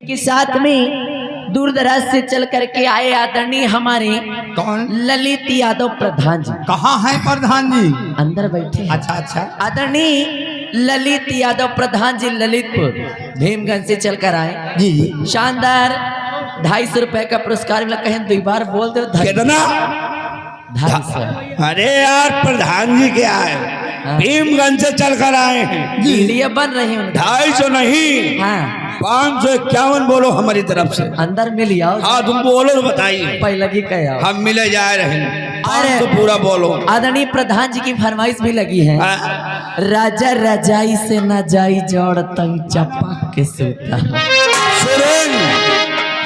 के साथ में दूर दराज से चल करके आए आदरणीय हमारे कौन? ललित यादव प्रधान जी। कहाँ है प्रधान जी? अंदर बैठे। अच्छा अच्छा। आदरणीय ललित यादव प्रधान जी ललितपुर भीमगंज से चलकर आए जी जी। शानदार 250 रुपए का पुरस्कार मिला। कहें 2 बार बोल दो। कितना? 250। अरे यार प्रधान जी क्या है, भीमगंज से चलकर आए हैं जी। वीडियो बन रही है 250 नहीं, हाँ 551 बोलो हमारी तरफ से। अंदर मिल आओ। हाँ तुम बोलो तो बताइए। पहले की कह हम मिले जा रहे हैं। अरे तो पूरा बोलो। आदरणीय प्रधान जी की फरमाइश भी लगी है। हाँ? राजा रजाई से न जाई जोड़ तंग चपा के सूता।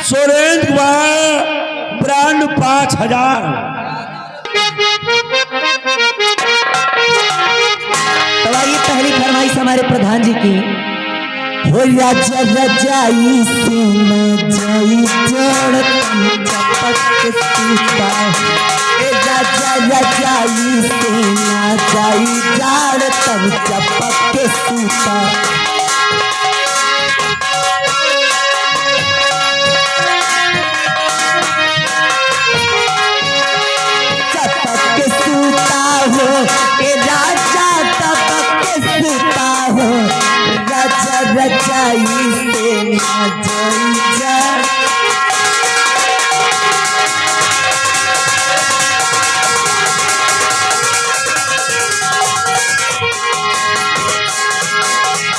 सुरेंद्र ब्रांड 5000। तो आइए पहली फरमाइश हमारे प्रधान जी की। हो राजा रजाई से न जाई जोड़ तंग चपा के सूता। ए राजा रजाई से न जाई जोड़ तंग चपा के सूता। रजाई से ना जाई जा।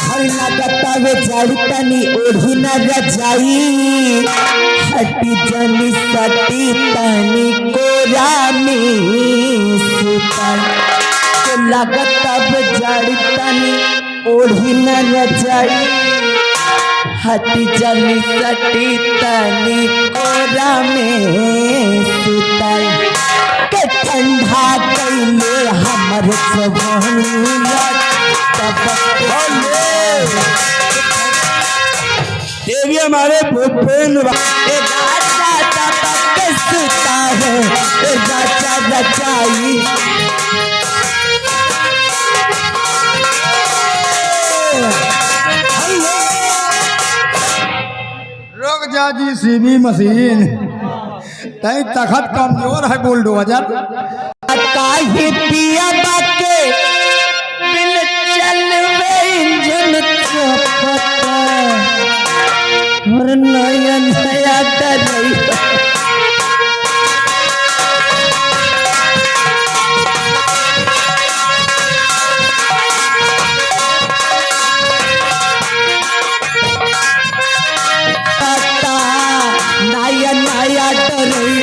हर लगता वे जाड़ी तनी ओढ़ी न रजाई। हटी जनी सटी तनी कोरा में सुतल। लगता वे जाड़ी तनी ओढ़ी न रजाई। हटी जनी सटी तनी कोरा में सुतल। के ठंडा कैले हमर जवानी देवी हमारे भूपेंद्र राजा तपक सुता है। राजा रजाई रुक जा जी सीबी मशीन तई तखत कमजोर है बुलडोजर। काहे पिया बाके बिल चलवे इंजन चपता। और नया नया डरई नया नया डरई।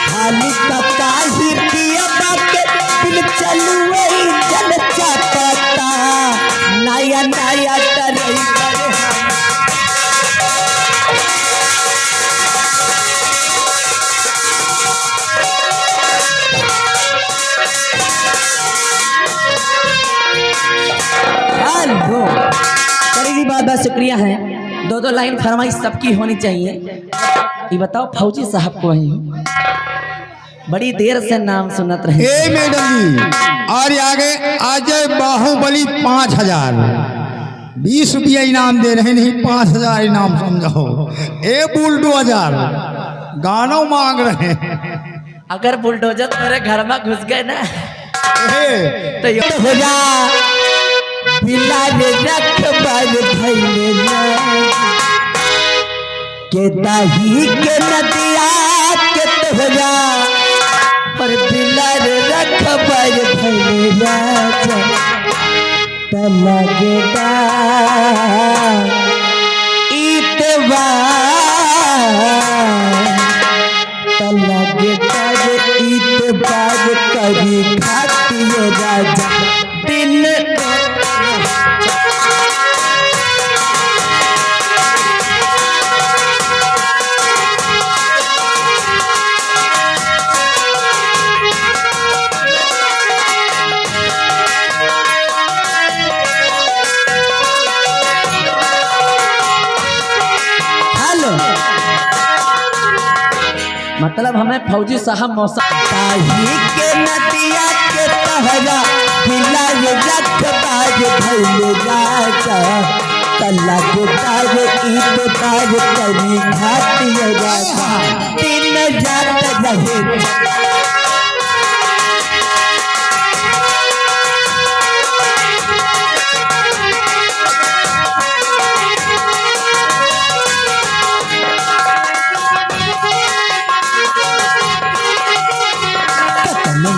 खाली काहे पिया बाके बिल चलवे इंजन चपता। नया नया डरई हेलो करेगी बहुत बहुत शुक्रिया है। 2-2 लाइन फरमाइश सबकी होनी चाहिए। ये बताओ फौजी साहब को वही बड़ी देर से नाम सुनत रहे। ए मैडम जी और आगे अजय बाहुबली 5000 20 रुपया इनाम दे रहे, नहीं 5000 इनाम समझो। ए बुलडोजर गानों मांग रहे हैं। अगर बुलडोजर मेरे घर में घुस गए ना तो ये हो जा बिलाल रखबर भइले ना। के दाही के नदिया के तोहरा पर बिलाल रखबर भइले राजा। तलगेदा इतवार तलगेदा इतवार करी खातिर राजा दिन। मतलब हमें फौजी साहब मौसम ताही के नदिया के तहरा हिलाज रख बाज भइल राजा तल्ला के ताज ईद बाज करी घाटिया राजा दिन जात रहे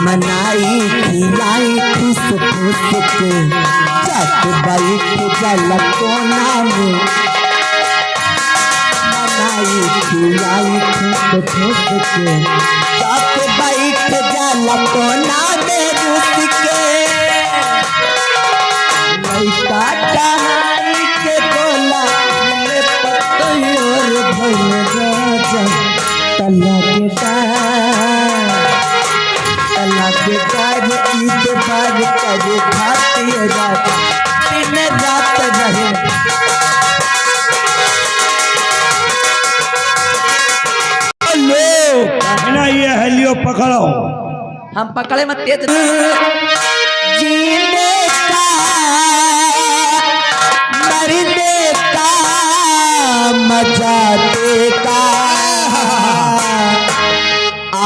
मनाई खिलाई खुश खुश के चक बैठ जल कोना में मनाई खिलाई खुश खुश के चक बैठ जल कोना में रुस के लइका कहानी के बोला ले पतोर भइल राजा तल्ला के काज ईद बाज करे खाती राजा दिन रात रहे लो कहना ये है लियो पकड़ो हम पकड़े मत तेज जीने का मरने का मजा देगा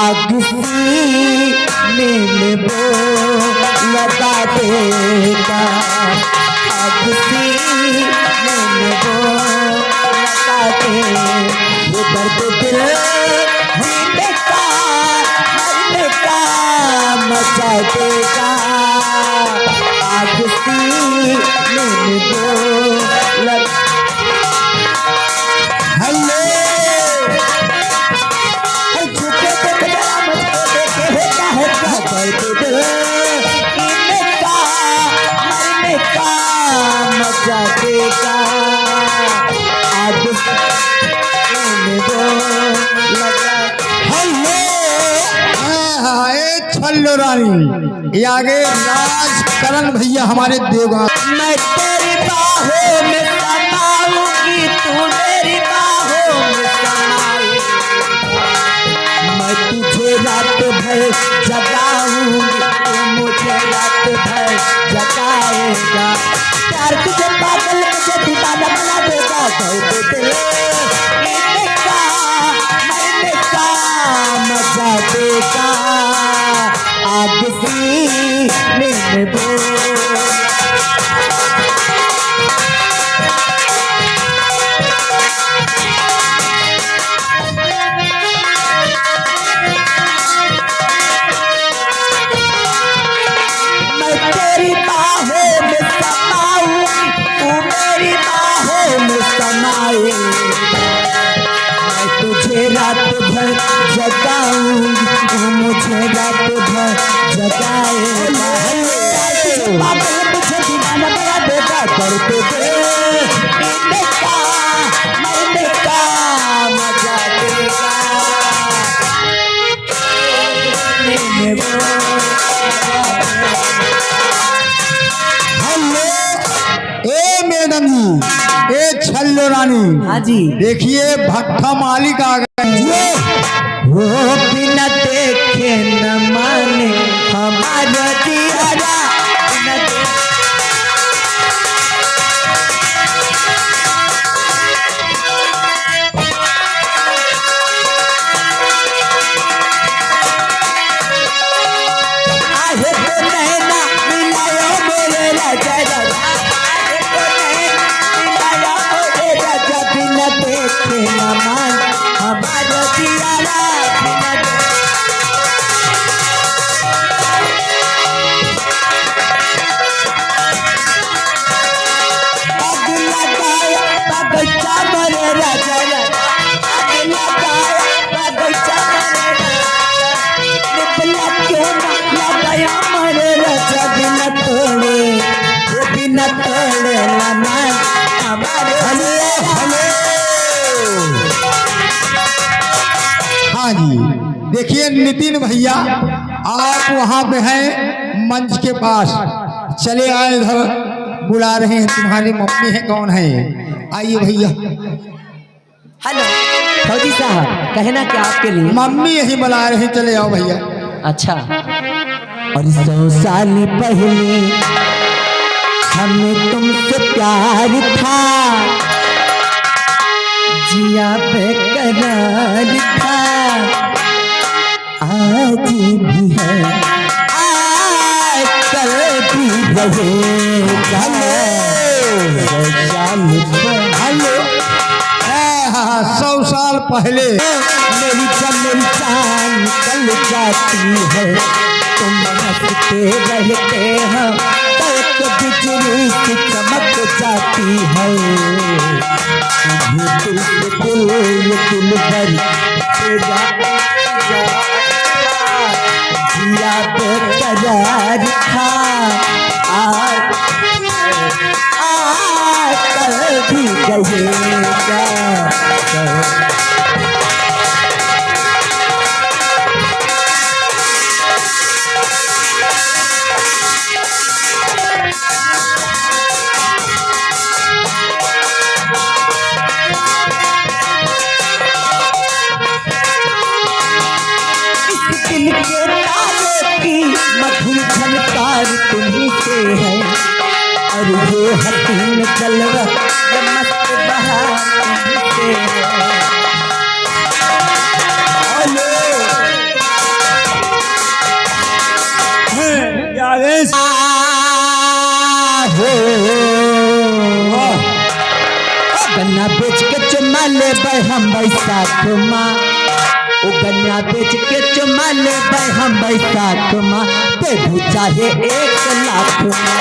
आग में वो लगा देगा आग में वो लगा दे वो दर्द दिल जीने का मरने का मचा देगा आग में वो लगा हेलो मजा देगा आज छल्लो रानी ये आगे राजकरण भैया हमारे देवगान मैं तेरी बाहों में समाऊंगी तू मेरी बाहों में समाए मैं तुझे रात भर जगाऊंगी तू मुझे रात भर जगाएगा प्यार तुझे पागल मुझे दीवाना बना देगा जीने का मरने का मजा देगा आग सीने वो तुझे रात भर जगाऊंगी तू मुझे रात भर जगाएगा मुझे दीवाना बना देगा करते जीने का मरने का मजा देगा हेलो ए मैडम जी ए छल्लो रानी हाँ जी देखिए भट्टा मालिक आ गए वो बिना देखे न माने हमारा दियारा बिना आहे तो नैना मिलायो मेरे राजा राजा आहे तो नैना मिलायो मेरे राजा बिना देखे न मान हमारा दियारा बिना अगला गाया बगीचा मरे राजा राजा अगला गाया बगीचा मरे राजा निपला क्यों ना लगाया मरे राजा बिना तोड़े वो बिना तोड़े लाना हमारे हाँ जी देखिए नितिन भैया आप वहाँ पे हैं मंच के पास चले आए इधर बुला रहे हैं तुम्हारी मम्मी है कौन है आइए भैया हेलो फौजी साहब, कहना क्या आपके लिए? मम्मी यही बुला रही, चले आओ भैया। अच्छा। और 100 साल पहले हमें तुमसे प्यार था, जिया बेकरार था, आज भी है, आज कल भी रहेगा। 100 साल हेलो, 100 साल पहले मेरी जब मेरी जान निकल जाती है, तुम हंसते रहते हो तो एक बिजली सी चमक जाती है। ये दिल से दिल, ये दिल भर तेरा जिया बेकरार था, आज कल भी रहेगा। दिल के तारे की मधुर झनकार तुम्हीं से है, और ये हसीन जलवा ये मस्त बहार तुम्हीं से है। गन्ना बेच के चुमा ले हम बैसाख माँ, ओ गन्ना बेच के चुमा ले हम बैसाख माँ, देबू चाहे 1 लाख माँ।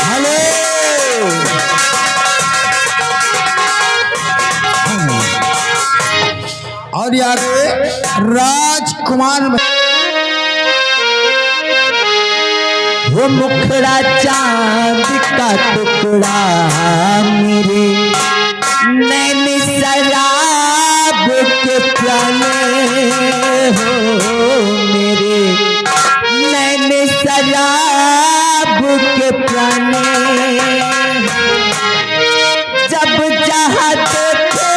हेलो, और यार राजकुमार वो मुखड़ा चांद का टुकड़ा, मेरे नैन शराब के प्याले हो, मेरे नैन शराब के प्याले, जब चाहते थे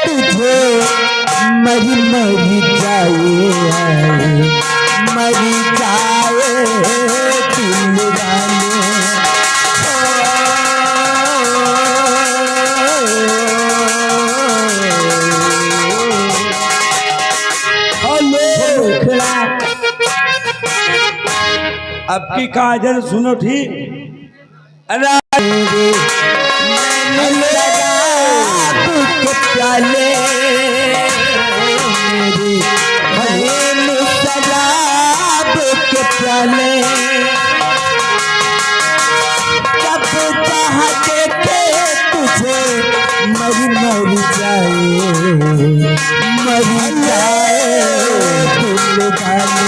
तुझे मरी मरी जाए, मरी जाए दिल वाले। अब की काजल सुनो ठीक। अरे के प्याले, शराब के प्याले, जब चाहते थे तुझे मरी मरी जाए, मरी जाए दिल वाले।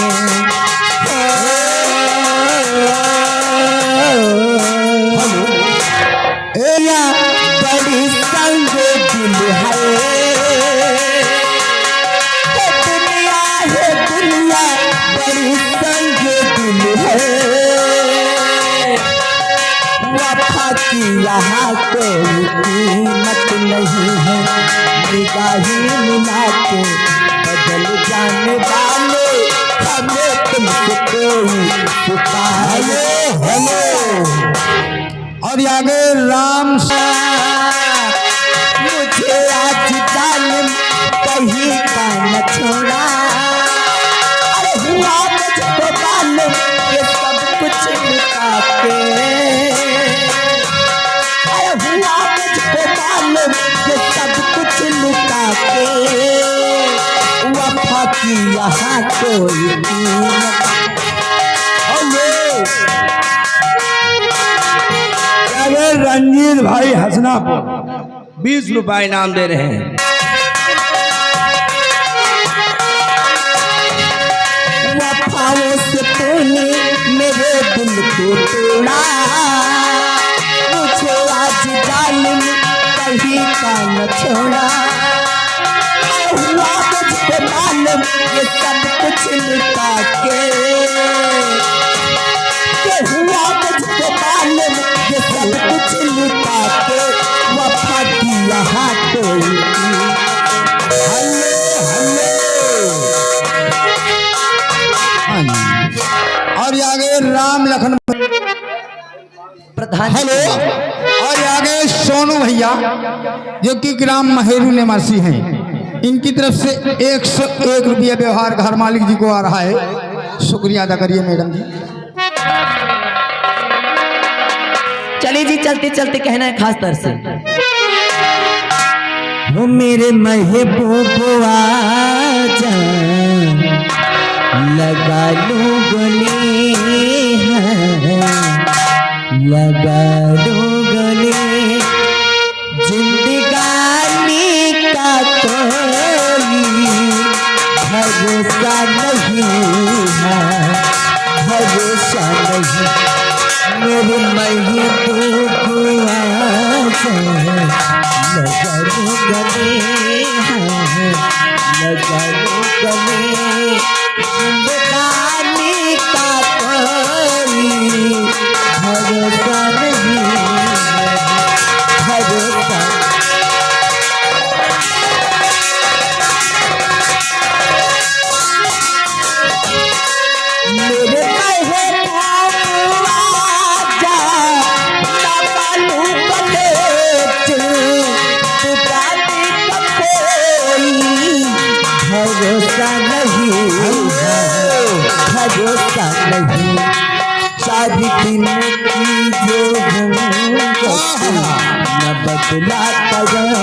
बड़ी संग दिल है, दुनिया है दुनिया बड़ी संग दिल है, वफा की यहाँ कोई कीमत नहीं है, निगाही मिला के बदल जाने वाले, हमें तुमसे कोई पुकारे। हेलो, और आगे राम मुझे आज जालिम कहीं का न छोड़ा, अरे हुआ मुझको मालूम ये सब कुछ लुटा के, अरे हुआ मुझको मालूम ये सब कुछ लुटा के, वफा की यहाँ कोई कीमत। रंजीत भाई हसनापुर 20 रुपए इनाम दे रहे हैं। वफाओं से तूने मेरे दिल को तोड़ा, मुझे आज जालिम कहीं का न छोड़ा, हुआ मुझको मालूम ये सब कुछ लुटा के, हुआ मुझको मालूम ये सब कुछ प्रधान जी हेलो। और आगे सोनू भैया जो कि ग्राम महेरू निवासी हैं, इनकी तरफ से 101 रुपया व्यवहार घर मालिक जी को आ रहा है। शुक्रिया अदा करिए मैडम जी। चलिए जी, चलते चलते कहना है खास तौर से, वो मेरे महबूब आजा लगा लो गले, लगा लो गले, जिंदगानी का कोई भरोसा नहीं है, भरोसा नहीं। मेरे महबूब आजा लगा लो गले, लगा लो गले, जिंदगानी का कोई भरोसा नहीं, भरोसा। मेरे महबूब आजा लगा लो गले, जिंदगानी का कोई भरोसा नहीं, भरोसा नहीं। सारी दिन की जो न बदला कदम,